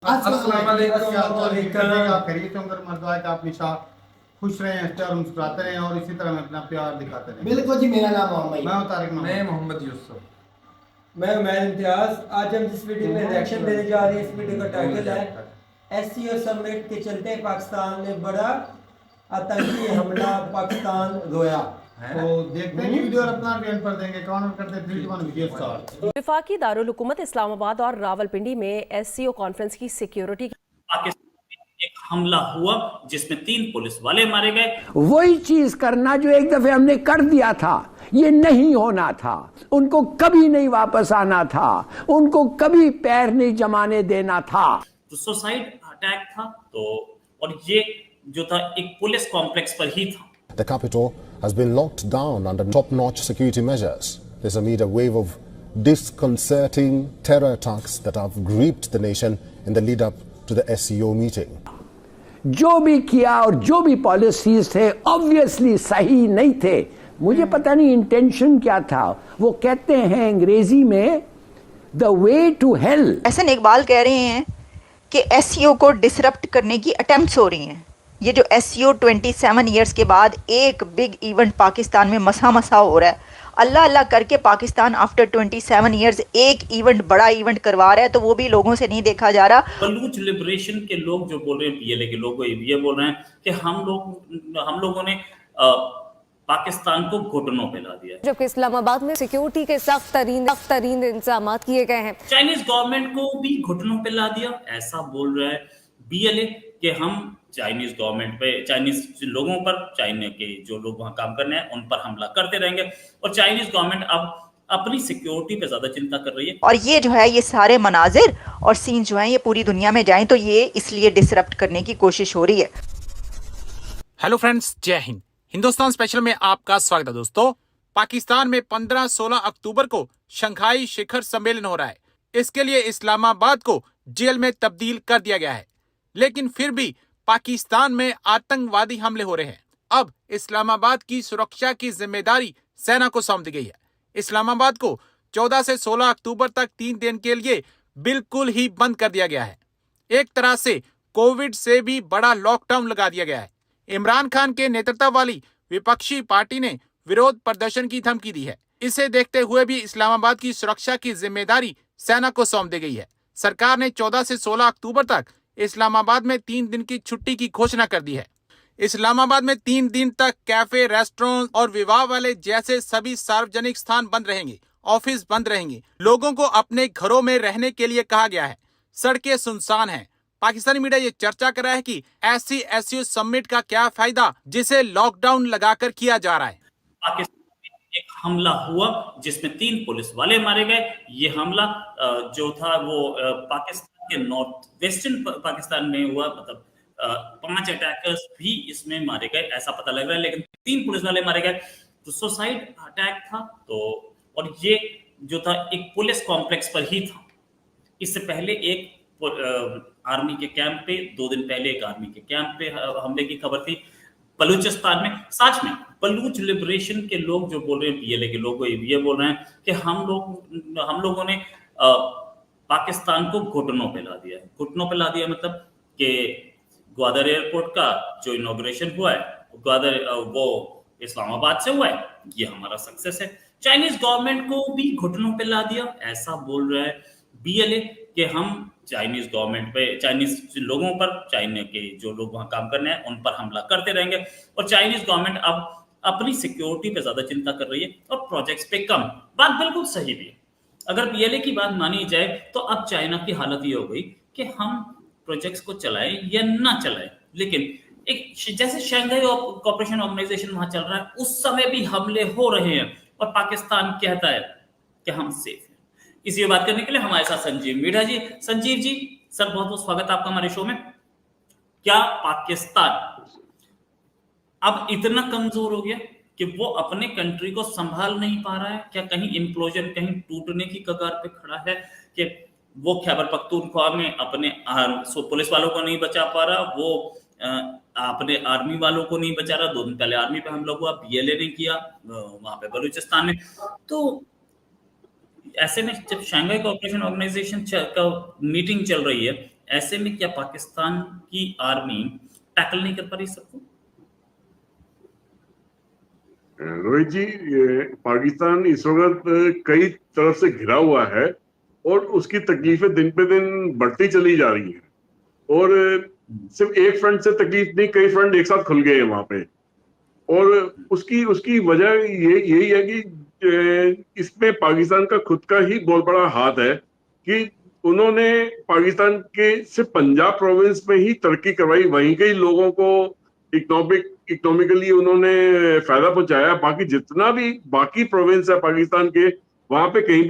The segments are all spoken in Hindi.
अस्सलाम वालेकुम। खैरियत उमर मर्द आप हमेशा खुश रहें, हंसते और मुस्कुराते रहें और इसी तरह में अपना प्यार दिखाते रहें। बिल्कुल जी, मेरा नाम मोहम्मद, मैं हूं तारिक मैं मोहम्मद। मोहम्मद यूसुफ। मैं उमैर इम्तियाज। आज हम जिस वीडियो में रिएक्शन देने जा रहे हैं, इस वीडियो का टाइटल है एससीओ समिट के चलते पाकिस्तान में बड़ा आतंकी हमला, पाकिस्तान रोया। तो देखते हैं वीडियो और अपना रिएक्शन पर देंगे। काउंट करते हैं 3 2 1 वीडियो स्टार्ट। वफाकी दारुल हुकूमत इस्लामाबाद और रावलपिंडी में एससीओ कॉन्फ्रेंस की सिक्योरिटी पाकिस्तान में एक हमला हुआ जिसमें 3 पुलिस वाले मारे गए। वही चीज करना जो एक दफे हमने कर दिया था, ये नहीं होना था। उनको कभी नहीं वापस आना था, उनको कभी पैर नहीं जमाने देना था। तो सुसाइड अटैक था। तो और ये जो था एक पुलिस कॉम्प्लेक्स पर ही था। The capital has been locked down under top-notch security measures. This amid a wave of disconcerting terror attacks that have gripped the nation in the lead-up to the SCO meeting. जो भी किया और जो भी पॉलिसीज थे ऑब्वियसली सही नहीं थे। मुझे पता नहीं इंटेंशन क्या था। वो कहते हैं अंग्रेजी में the way to hell. Ahsan Iqbal कह रहे हैं कि एससीओ को डिसरप्ट करने की अटेम्प्ट्स हो रही हैं। ये जो एससीओ 27 ईयर्स के बाद एक बिग इवेंट पाकिस्तान में मसा हो रहा है। अल्लाह अल्लाह करके पाकिस्तान आफ्टर 27 ईयर्स एक इवेंट, बड़ा इवेंट करवा रहा है, तो वो भी लोगों से नहीं देखा जा रहा। बलूच लिबरेशन के लोग जो बोल रहे हैं, पीएलए के लोग ये बोल रहे हैं कि हम लोगों ने पाकिस्तान को घुटनों पे ला दिया है। जबकि इस्लामाबाद में सिक्योरिटी के सख्त तरीन इंतजाम किए गए हैं। चाइनीज गवर्नमेंट को भी घुटनों पे ला दिया, ऐसा बोल रहा है बीएलए कि हम चाइनीज गवर्नमेंट पे, चाइनीज लोगों पर, चाइना के जो लोग वहां काम करने हैं उन पर हमला करते रहेंगे। और चाइनीज गवर्नमेंट अब अपनी सिक्योरिटी पे ज्यादा चिंता कर रही है। और ये जो है, ये सारे मनाजिर और सीन जो है, ये पूरी दुनिया में जाएं तो ये इसलिए डिसरप्ट करने की कोशिश हो रही है। हेलो फ्रेंड्स, जय हिंद। हिंदुस्तान स्पेशल में आपका स्वागत है। दोस्तों, पाकिस्तान में 15-16 अक्टूबर को शंघाई शिखर सम्मेलन हो रहा है। इसके लिए इस्लामाबाद को जेल में तब्दील कर दिया गया है, लेकिन फिर भी पाकिस्तान में आतंकवादी हमले हो रहे हैं। अब इस्लामाबाद की सुरक्षा की जिम्मेदारी सेना को सौंप दी गई है। इस्लामाबाद को 14 से 16 अक्टूबर तक 3 दिन के लिए बिल्कुल ही बंद कर दिया गया है। एक तरह से कोविड से भी बड़ा लॉकडाउन लगा दिया गया है। इमरान खान के नेतृत्व वाली विपक्षी पार्टी ने विरोध प्रदर्शन की धमकी दी है। इसे देखते हुए भी इस्लामाबाद की सुरक्षा की जिम्मेदारी सेना को सौंप दी गई है। सरकार ने 14 से 16 अक्टूबर तक इस्लामाबाद में 3 दिन की छुट्टी की घोषणा कर दी है। इस्लामाबाद में 3 दिन तक कैफे, रेस्टोरेंट और विवाह वाले जैसे सभी सार्वजनिक स्थान बंद रहेंगे, ऑफिस बंद रहेंगे। लोगों को अपने घरों में रहने के लिए कहा गया है। सड़कें सुनसान हैं। पाकिस्तानी मीडिया ये चर्चा कर रहा है कि ऐसी एससीओ समिट का क्या फायदा जिसे लॉकडाउन लगाकर किया जा रहा है। पाकिस्तान में एक हमला हुआ जिसमें 3 पुलिस वाले मारे गए। ये हमला जो था वो पाकिस्तान के नॉर्थ वेस्टर्न पाकिस्तान में हुआ। मतलब 5 अटैकर्स भी इसमें मारे गए ऐसा पता लग रहा है, लेकिन 3 पुलिस वाले मारे गए। तो सुसाइड अटैक था। तो और ये जो था एक पुलिस कॉम्प्लेक्स पर ही था। इससे पहले एक आर्मी के कैंप पे, 2 दिन पहले एक आर्मी के कैंप पे हमले की खबर थी बलूचिस्तान में। सच में बलूच लिबरेशन के लोग जो बोल रहे हैं, पीएलए के लोग ये बोल रहे हैं कि हम लोगों ने पाकिस्तान को घुटनों पे ला दिया है। घुटनों पे ला दिया मतलब कि ग्वादर एयरपोर्ट का जो इनॉग्रेशन हुआ है, ग्वादर वो इस्लामाबाद से हुआ है, ये हमारा सक्सेस है। चाइनीज गवर्नमेंट को भी घुटनों पे ला दिया, ऐसा बोल रहा है बीएलए कि हम चाइनीज गवर्नमेंट पे, चाइनीज लोगों पर, चाइना के जो लोग वहां काम करने हैं उन पर हमला करते रहेंगे। और चाइनीज गवर्नमेंट अब अपनी सिक्योरिटी पे ज्यादा चिंता कर रही है और प्रोजेक्ट्स पे कम। बात बिल्कुल सही भी है। अगर पीएलए की बात मानी जाए तो अब चाइना की हालत ये हो गई कि हम प्रोजेक्ट्स को चलाएं या ना चलाएं, लेकिन एक जैसे शंघाई कोऑपरेशन ऑर्गेनाइजेशन वहां चल रहा है, उस समय भी हमले हो रहे हैं और पाकिस्तान कहता है कि हम सेफ हैं। इसी बात करने के लिए हमारे साथ संजीव मीठा जी। संजीव जी सर, बहुत बहुत स्वागत है आपका हमारे शो में। क्या पाकिस्तान अब इतना कमजोर हो गया कि वो अपने कंट्री को संभाल नहीं पा रहा है? क्या कहीं इम्प्लोजन, कहीं टूटने की कगार पे खड़ा है कि वो खैबर पख्तूनख्वा में अपने पुलिस वालों को नहीं बचा पा रहा, वो अपने आर्मी वालों को नहीं बचा रहा? 2 दिन पहले आर्मी पे हमला हुआ, पीएलए ने किया वहां पे बलूचिस्तान में। तो ऐसे में जब शंघाई कोऑपरेशन ऑर्गेनाइजेशन का मीटिंग चल रही है ऐसे में क्या पाकिस्तान की आर्मी टैकल नहीं कर पा रही सबको? रोहित जी, पाकिस्तान इस वक्त कई तरफ से घिरा हुआ है और उसकी तकलीफें दिन पे दिन बढ़ती चली जा रही हैं और सिर्फ एक फ्रंट से तकलीफ नहीं, कई फ्रंट एक साथ खुल गए हैं वहां पे। और उसकी उसकी वजह यही है कि इसमें पाकिस्तान का खुद का ही बहुत बड़ा हाथ है कि उन्होंने पाकिस्तान के सिर्फ पंजाब प्रोविंस में ही तरक्की करवाई, वहीं के ही लोगों को इकोनॉमिकली उन्होंने फायदा पहुंचाया। बाकी जितना भी बाकी प्रोविंस है पाकिस्तान के, वहां पे कहीं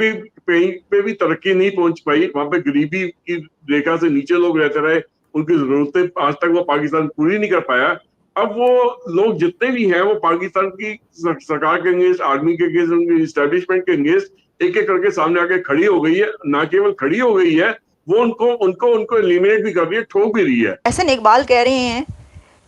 पे भी तरक्की नहीं पहुंच पाई। वहां पे गरीबी की रेखा से नीचे लोग रहते रहे, उनकी जरूरतें आज तक वो पाकिस्तान पूरी नहीं कर पाया। अब वो लोग जितने भी हैं वो पाकिस्तान की सरकार के अगेंस्ट, आर्मी के अगेंस्ट, उनके इस्टेब्लिशमेंट के अगेंस्ट एक एक करके सामने आके खड़ी हो गई है। ना केवल खड़ी हो गई है, वो उनको एलिमिनेट भी कर रही है, ठोक भी रही है। एहसन इकबाल कह रहे हैं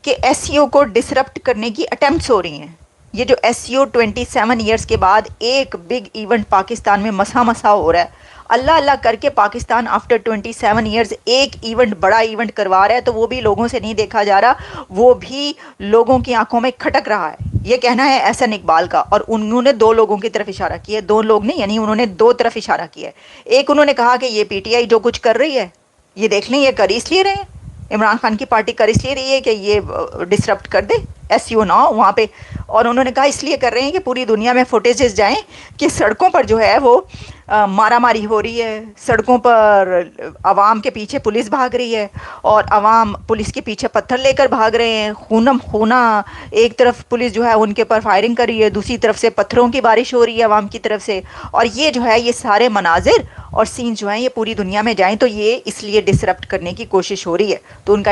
कि एससीओ को डिसरप्ट करने की अटेम्प्ट्स हो रही हैं। ये जो एससीओ 27 ईयर्स के बाद एक बिग इवेंट पाकिस्तान में मसा हो रहा है। अल्लाह अल्लाह करके पाकिस्तान आफ्टर 27 ईयर्स एक इवेंट, बड़ा इवेंट करवा रहा है, तो वो भी लोगों से नहीं देखा जा रहा, वो भी लोगों की आंखों में खटक रहा है। ये कहना है एहसन इकबाल का। और उन्होंने दो लोगों की तरफ इशारा किया है, दो लोग नहीं, यानी उन्होंने दो तरफ इशारा किया है। एक उन्होंने कहा कि ये पीटीआई जो कुछ कर रही है, ये देख लें, ये कर इसलिए रहे हैं, इमरान खान की पार्टी कर इसलिए रही है कि ये डिसरप्ट कर दे, एससीओ ना हो वहाँ पे। और उन्होंने कहा इसलिए कर रहे हैं कि पूरी दुनिया में फुटेजेस जाएं कि सड़कों पर जो है वो मारामारी हो रही है, सड़कों पर आवाम के पीछे पुलिस भाग रही है और आवाम पुलिस के पीछे पत्थर लेकर भाग रहे हैं, खूनम खूना। एक तरफ पुलिस जो है उनके ऊपर फायरिंग कर रही है, दूसरी तरफ से पत्थरों की बारिश हो रही है आवाम की तरफ से। और ये जो है, ये सारे मनाजिर और सीन जो हैं ये पूरी दुनिया में जाएं तो ये इसलिए डिसरप्ट करने की कोशिश हो रही है। तो उनका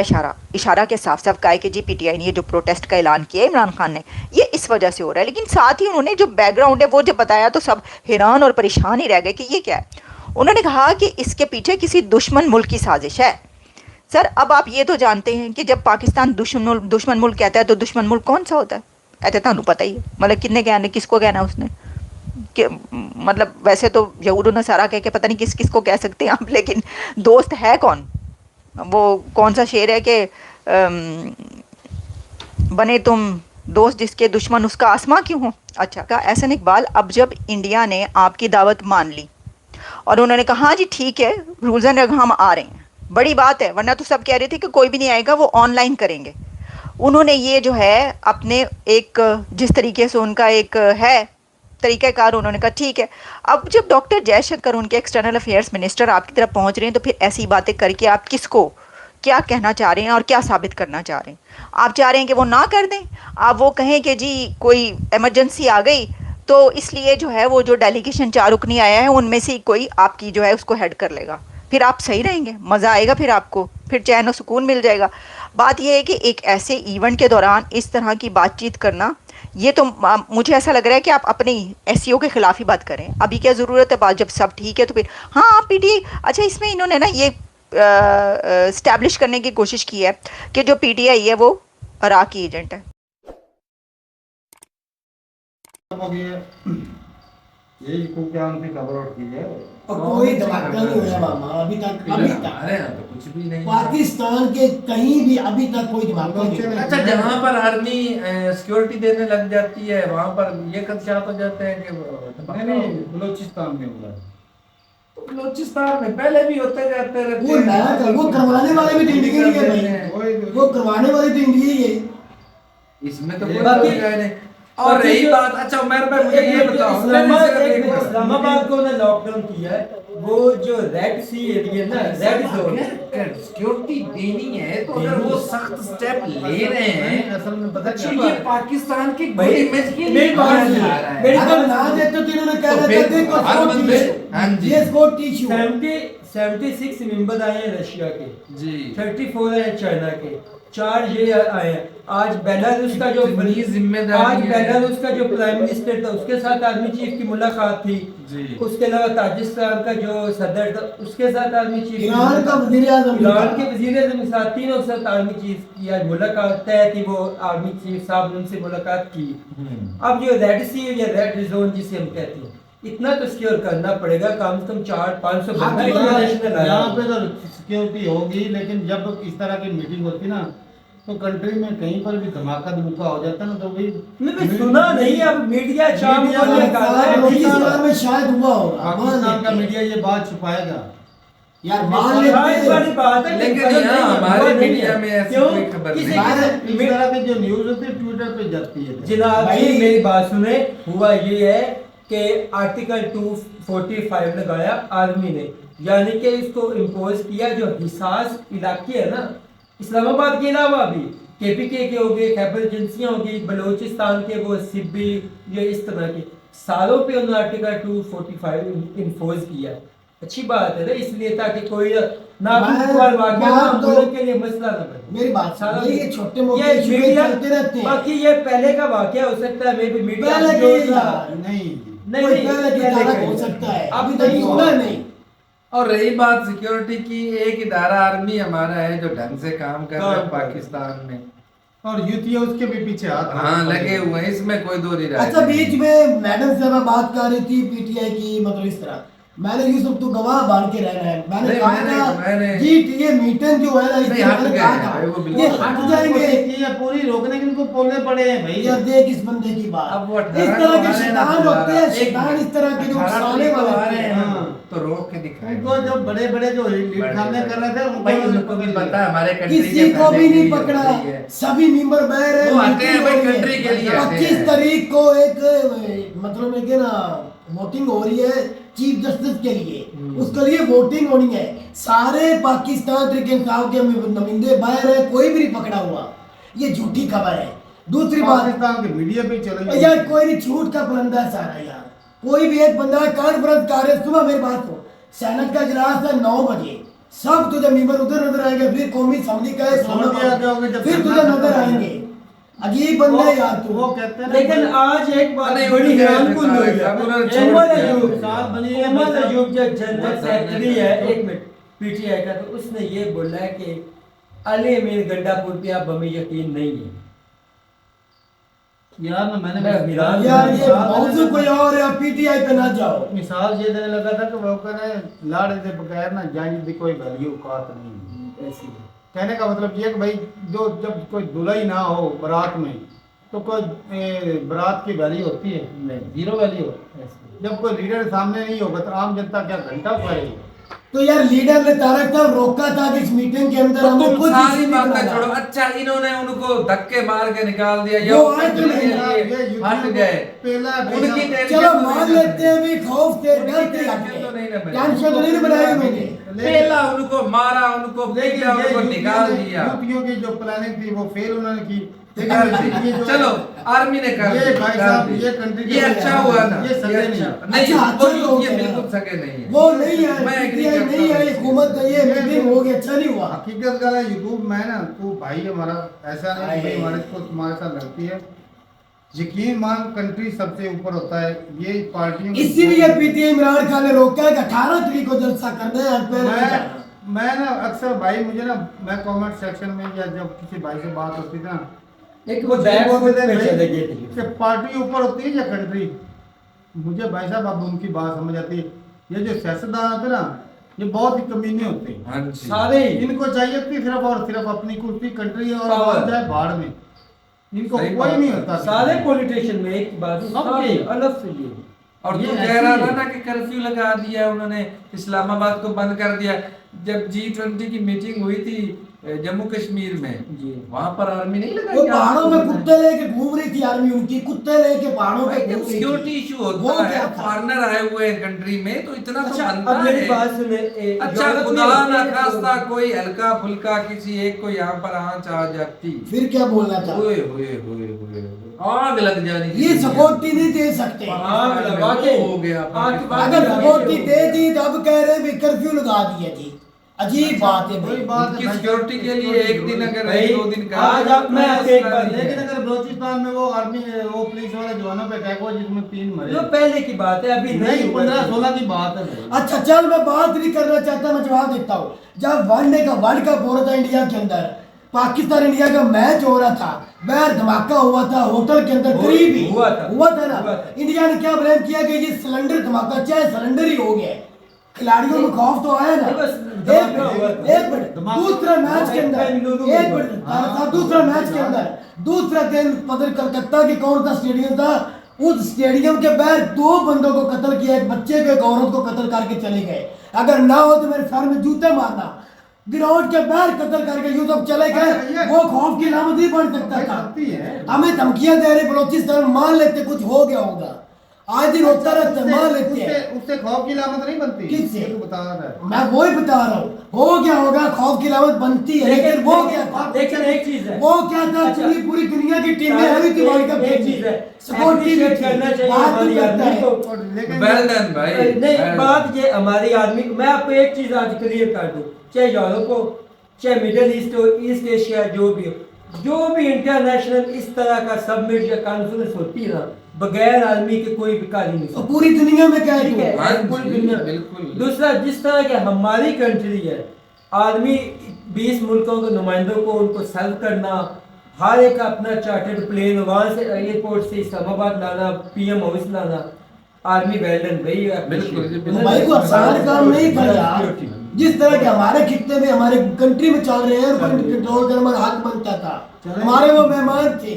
इशारा के साफ साफ कहा है कि जी पीटीआई ने ये जो प्रोटेस्ट का ऐलान किया है इमरान खान ने, ये इस वजह से हो रहा है। लेकिन साथ ही उन्होंने जो बैकग्राउंड है वो जब बताया तो सब हैरान और परेशान ही रह गए कि ये क्या है। उन्होंने कहा कि इसके पीछे किसी दुश्मन मुल्क की साजिश है। सर, अब आप ये तो जानते हैं कि जब पाकिस्तान दुश्मन मुल्क कहता है तो दुश्मन मुल्क कौन सा होता है? ऐसे तो पता ही है, मतलब कितने कहना, किसको कहना उसने कि मतलब वैसे तो यहूद नसारा कह के पता नहीं किस को कह सकते हैं आप, लेकिन दोस्त है कौन? वो कौन सा शेर है कि बने तुम दोस्त जिसके दुश्मन उसका आसमां क्यों हो। अच्छा, का एहसन इकबाल, अब जब इंडिया ने आपकी दावत मान ली और उन्होंने कहा हाँ जी ठीक है, रूल्स एंड रेग हम आ रहे हैं, बड़ी बात है, वरना तो सब कह रहे थे कि कोई भी नहीं आएगा, वो ऑनलाइन करेंगे। उन्होंने ये जो है अपने एक जिस तरीके से उनका एक है तरीक़ाकार, उन्होंने कहा ठीक है। अब जब डॉक्टर जयशंकर, उनके एक्सटर्नल अफेयर्स मिनिस्टर, आपकी तरफ पहुंच रहे हैं तो फिर ऐसी बातें करके आप किसको क्या कहना चाह रहे हैं और क्या साबित करना चाह रहे हैं? आप चाह रहे हैं कि वो ना कर दें, आप वो कहें कि जी कोई इमरजेंसी आ गई तो इसलिए जो है वो जो डेलीगेशन 4 रुकनी आया है उनमें से कोई आपकी जो है उसको हेड कर लेगा, फिर आप सही रहेंगे, मज़ा आएगा, फिर आपको फिर चैन और सुकून मिल जाएगा। बात यह है कि एक ऐसे इवेंट के दौरान इस तरह की बातचीत करना, ये तो मुझे ऐसा लग रहा है कि आप अपनी एससीओ के खिलाफ ही बात करें। अभी क्या ज़रूरत है, बात जब सब ठीक है तो फिर हाँ आप पीटीआई। अच्छा, इसमें इन्होंने ना ये स्टैब्लिश करने की कोशिश की है कि जो पीटीआई है वो इराकी एजेंट है। यही को क्या उनकी खबर उठी है और कोई धमाका नहीं हुआ मामा अभी तक तो कुछ भी नहीं, पाकिस्तान के कहीं भी अभी तक कोई धमाका नहीं हुआ। अच्छा, जहाँ पर आर्मी सिक्योरिटी देने लग जाती है वहाँ पर ये खदशात हो जाते हैं कि नहीं, बलूचिस्तान में हुआ, तो बलूचिस्तान में पहले भी होते जाते रहते वो हैं। वो करवाने वाले भी तो इंडिया ही है भाई, वो करवाने वाले तो इंडिया ही है, इसमें तो कोई और रही बात। अच्छा उमर भाई, मुझे ये बताओ, इस्लामाबाद को ना लॉकडाउन किया है, वो जो रेड सी एरिया ना, रेड जोन सिक्योरिटी देनी है तो अगर वो सख्त स्टेप ले रहे हैं, असल में पता तो क्या ये पाकिस्तान के गुड इमेज के लिए मेरी बात जा रहा है। अगर ना दे तो इन्होंने क्या कहते हैं ये स्पोर्ट टीच यू 76 मेंबर आए हैं रशिया के जी, 34 आए हैं चाइना के, 4 ये आए हैं। आज बेलारूस का जो जिम्मेदारी, आज बेलारूस का जो प्राइम मिनिस्टर था उसके साथ आर्मी चीफ की मुलाकात थी जी। उसके अलावा ताजिकिस्तान का जो सदर था उसके साथ आर्मी चीफ, ईरान का वज़ीर-ए-आज़म, ईरान के वज़ीर-ए-आज़म के साथ, तीनों के साथ आर्मी चीफ की आज मुलाकात तय थी। वो आर्मी चीफ साहब ने उनसे मुलाकात की। अब जो रेड सी या रेड जोन जिसे हम कहते हैं, इतना तो सिक्योर करना पड़ेगा, कम से कम 400-500 बंदा इंटरनेशनल आया यहाँ पे होगा। तो सिक्योरिटी होगी, लेकिन जब इस तरह की मीटिंग होती ना तो कंट्री में कहीं पर भी धमाका धमका हो जाता ना तो भाई मैंने सुना नहीं, अब मीडिया शाम मीडिया को निकाला है, पाकिस्तान में शायद हुआ होगा, पाकिस्तान का मीडिया ये बात छुपाएगा। यार मान लेते शायद वाली बात है, लेकिन मतलब यहाँ नहीं, हमारे हुआ नहीं मीडिया है। में ऐसी क्यों? कोई खबर किसी नहीं। इस तरह की जो न्यूज होती है ट्विटर पे जाती है। जनाब भाई- जी मेरी बात सुने, हुआ ये है कि आर्टिकल 245 लगाया आर्मी ने, यानी कि इसको इम्पोज किया जो हिसास इलाके है ना, इस्लामाबाद के अलावा भी केपीके के हो गए, खैबर एजेंसियां होगी, बलोचिस्तान के वो सिब्बी, ये इस तरह के सालों पे उन्होंने आर्टिकल 245 इम्पोज किया। अच्छी बात है ना, इसलिए ताकि कोई नागुफवार वाकया ना मुल्क के लिए मसला ना बने। मेरी बात सारा सुनिए, ये छोटे मोटे ये इशू मीडिया चलते रहते हैं। बाकी ये पहले का वाकया हो सकता है, मे भी मीडिया पहले जो के था। यार, नहीं नहीं कोई नहीं, पहले की पहले तारीख का हो ही। सकता है, अब अभी नहीं तक हुआ। सुना नहीं। और रही बात सिक्योरिटी की, एक इदारा आर्मी हमारा है जो ढंग से काम कर रहा है काम कर रहा है। पाकिस्तान में, और यूथ उसके भी पीछे हाथ हाँ लगे हुए हैं, इसमें कोई दो राय अच्छा, नहीं। बीच में मैडम से मैं बात कर रही थी पीटीआई की, मतलब इस तरह मैंने यूसुफ तो गवाह बन के रहना है, मैंने नहीं, कहा मैंने- था जी ये मीटिंग जो है ना नहीं, इसमें हट मैंने गए कहा हैं, था, भाई, वो बिल्कुल ये हट हट जाएंगे। ये पूरी रोकने के इनको बोलने पड़े हैं भाई। यार देख इस बंदे की बात, अब वो इस 18 तरह को के आ रहे हैं ना शैतान दोबारा। होते हैं, एक शैतान मिनट, इस तरह के जो 18 उकसाने को वाले आ रहे हैं हैं। ना, तो रोक के दिखाएंगे। इनको जो बड़े बड़े जो लीड खाने कर रहे थे भाई उनको भी पता है हमारे कंट्री किसी को भी नहीं पकड़ा, सभी मेंबर बह रहे वो आते हैं भाई कंट्री के लिए आते 25 हैं। तारीख को एक मतलब है कि ना वोटिंग हो रही है चीफ जस्टिस के लिए, उसके लिए वोटिंग होनी है, सारे पाकिस्तान तरीके इंसाफ के नुमाइंदे बाहर है, कोई भी नहीं पकड़ा हुआ, ये झूठी खबर है। दूसरी बात, पाकिस्तान के मीडिया पे चले यार कोई नहीं, झूठ का फलंदा है सारा यार, कोई भी एक बंदा कॉन्फ्रेंस कर रहे, सुबह मेरी बात को सेनेट का इजलास है 9 बजे, सब तुझे मेंबर उधर नजर आएंगे, फिर कौमी असम्बली का फिर तुझे नजर आएंगे। अजीब बंदा है यार तू। वो कहते हैं लेकिन आज एक बात नहीं, बड़ी उनके हैरानकुन हुई है। अब उन्होंने छोड़ अहमद दिया। अयूब साहब बनी है, अहमद अयूब जो जनरल बहुत सेक्रेटरी सारे है, एक मिनट, पीटीआई का, तो उसने ये बोला है कि अली अमीर गंडापुर पे आप हमें यकीन नहीं है। यार ना मैंने हैरान यार ये मिसाल मौजू कोई और है, पीटीआई पे ना जाओ। मिसाल ये देने लगा था कि वो कह रहे लाड़ दे बगैर ना जान की कोई वैल्यू औकात नहीं। ऐसी है। कहने का मतलब ये कि भाई जो जब कोई दूल्हा ही ना हो बारात में तो कोई बारात की वैल्यू होती है नहीं, जीरो वैल्यू। ऐसी। जब कोई लीडर सामने नहीं होगा तो आम जनता क्या घंटा करेगी। तो यार लीडर ने तारक साहब रोका था कि इस मीटिंग के अंदर तो हमें तुम कुछ सारी इशू नहीं बातें बनाना। छोड़ो, अच्छा इन्होंने उनको धक्के मार के निकाल दिया, ये वो वो आए तो कंट्री नहीं, के लिए हट गए, पहला उनकी टेंशन चलो तो मान नहीं लेते हैं भी खौफ थे, उनकी डर थे, टेंशन तो नहीं ना बनी। टेंशन तो नहीं बनाई उन्होंने। पहला उनको मारा, उनको पीटा, उनको निकाल दिया। यूपीओ की जो प्लानिंग थी वो फेल उन्होंने की। कर दी। चलो आर्मी ने कर ये दी, भाई कर साहब दी। ये कंट्री ये अच्छा हुआ ना, ये सगे नहीं। नहीं अच्छा, वो अच्छा हो ये गया। बिल्कुल सगे नहीं है। वो नहीं है, मैं एग्री पीटीआई करता नहीं है, हूँ। हुकूमत का ये मीटिंग हो गई, अच्छा नहीं हुआ। हकीकत का यूट्यूब में ना तू भाई हमारा ऐसा नहीं कि भाई हमारे को तुम्हारे साथ लगती है। यकीन मान कंट्री सबसे ऊपर होता है, ये पार्टियों इसीलिए पीटीआई इमरान खान ने रोका है कि 18 तारीख को जलसा करना है, पहले नहीं जाना। मैं ना अक्सर भाई मुझे ना मैं कमेंट सेक्शन में या जब किसी भाई से बात होती थी ना एक वो बैक बोलते थे पे भाई चले गए थे। कि पार्टी ऊपर होती है या कंट्री। मुझे भाई साहब अब उनकी बात समझ आती है। ये जो सियासतदान होते हैं ना ये बहुत ही कमीने होते हैं। हाँ जी। सारे ही। इनको चाहिए थी सिर्फ और सिर्फ अपनी कुर्सी, कंट्री और पावर। बात जाए बाढ़ में। इनको सही कोई बात नहीं है। होता। सारे पॉलिटिशियन में एक बात सबके। अलग से ये और ये तू ऐसी कह रहा है। था ना कि कर्फ्यू लगा दिया उन्होंने, इस्लामाबाद को बंद कर दिया। जब G20 की मीटिंग हुई थी जम्मू कश्मीर में, जी। वहां पर आर्मी नहीं लगाई। वो पहाड़ों में कुत्ते लेके घूम रही थी आर्मी, उनकी कुत्ते लेके पहाड़ों पे घूम रही थी। सिक्योरिटी इशू वो होता है, क्या था? फॉरेनर आए हुए हैं कंट्री में तो इतना तो अच्छा, बनता अब मेरी है। बात सुने, अच्छा यूरोप में खुदा होते ना हैं खास्ता तो- कोई हल्का फुल्का किसी एक को यहाँ पर आँच आ जाती, फिर क्या बोलना था, हुए हुए हुए हुए आग लग जानी। ये सपोर्टी नहीं दे सकते। आग लगा के हो गया आग के बाद अगर सपोर्टी दे दी तो अब कह रहे भी कर्फ्यू लगा दिया जी, अजीब बात है वही भाई। बात उनकी है भाई, सिक्योरिटी के लिए एक दिन अगर भाई, एक दो दिन का आज आप मैं आपसे एक बात लेकिन अगर बलोचिस्तान में वो आर्मी वो पुलिस वाले जवानों पे अटैक हुआ जिसमें 3 मरे। जो पहले की बात है, अभी नहीं नहीं 15-16 की बात है भाई। अच्छा चल मैं बात नहीं करना चाहता, मैं जवाब देता हूँ। जब वर्ल्ड का वर्ल्ड कप हो रहा था इंडिया के अंदर, पाकिस्तान इंडिया का मैच हो रहा था, बाहर धमाका हुआ था होटल के अंदर, करीब ही हुआ था ना। इंडिया ने क्या ब्लेम किया कि ये सिलेंडर धमाका, चाहे सिलेंडर ही हो गया, खिलाड़ियों में खौफ तो आया ना। एक मिनट, दूसरा मैच के अंदर, एक मिनट, दूसरा मैच के अंदर, दूसरा दिन पता कलकत्ता के कौन सा स्टेडियम था, उस स्टेडियम के बाहर 2 बंदों को कत्ल किया, एक बच्चे को एक औरत को कत्ल करके चले गए। अगर ना हो तो मेरे सर में जूते मारना। ग्राउंड के बाहर कत्ल करके यूसुफ चले गए, वो खौफ की अलामत नहीं बन सकता था। हमें धमकियां दे रहे बलोचिस्तान, मान लेते कुछ हो गया होगा, आज दिन होता रहता, मान लेते हैं। उससे खौफ की अलामत नहीं बनती। किससे? तू बता रहा है। मैं वही बता रहा हूँ, हो गया होगा, खौफ की अलामत बनती है, लेकिन वो क्या था? लेकिन एक चीज है, वो क्या था? पूरी पूरी दुनिया की टीमें आई थी वर्ल्ड कप एक चीज है, सपोर्ट टीम करना चाहिए हमारी आदमी को। वेल डन भाई। नहीं, बात ये हमारी आदमी, मैं आपको एक चीज आज क्लियर कर दूं, चाहे यूरोप हो, चाहे मिडिल ईस्ट हो, ईस्ट एशिया, जो भी इंटरनेशनल इस तरह का समिट या कॉन्फ्रेंस होती है ना, बगैर आदमी के कोई भी कार्य नहीं तो पूरी दुनिया में क्या है? पूरी दुनिया। बिल्कुल। दूसरा, जिस तरह के हमारी कंट्री है, आदमी 20 मुल्कों के नुमाइंदों को उनको सर्व करना, हर एक अपना चार्टर्ड प्लेन वहाँ से एयरपोर्ट से इस्लामाबाद लाना, PM हाउस लाना, आर्मी वेल्डन भाई। बिल्कुल भाई को आसान काम नहीं था यार। जिस तरह के हमारे खित्ते में, हमारे कंट्री में चल रहे हैं, कंट्रोल करना हमारा हाथ बनता था, हमारे वो मेहमान थे।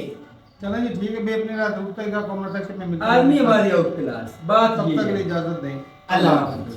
चलेंगे, ठीक है, बेपने रात रुकते का कमेंट सेक्शन में मिलते हैं। आर्मी हमारी आउट क्लास बात, तब तक इजाजत दें। अल्लाह हाफ़िज़।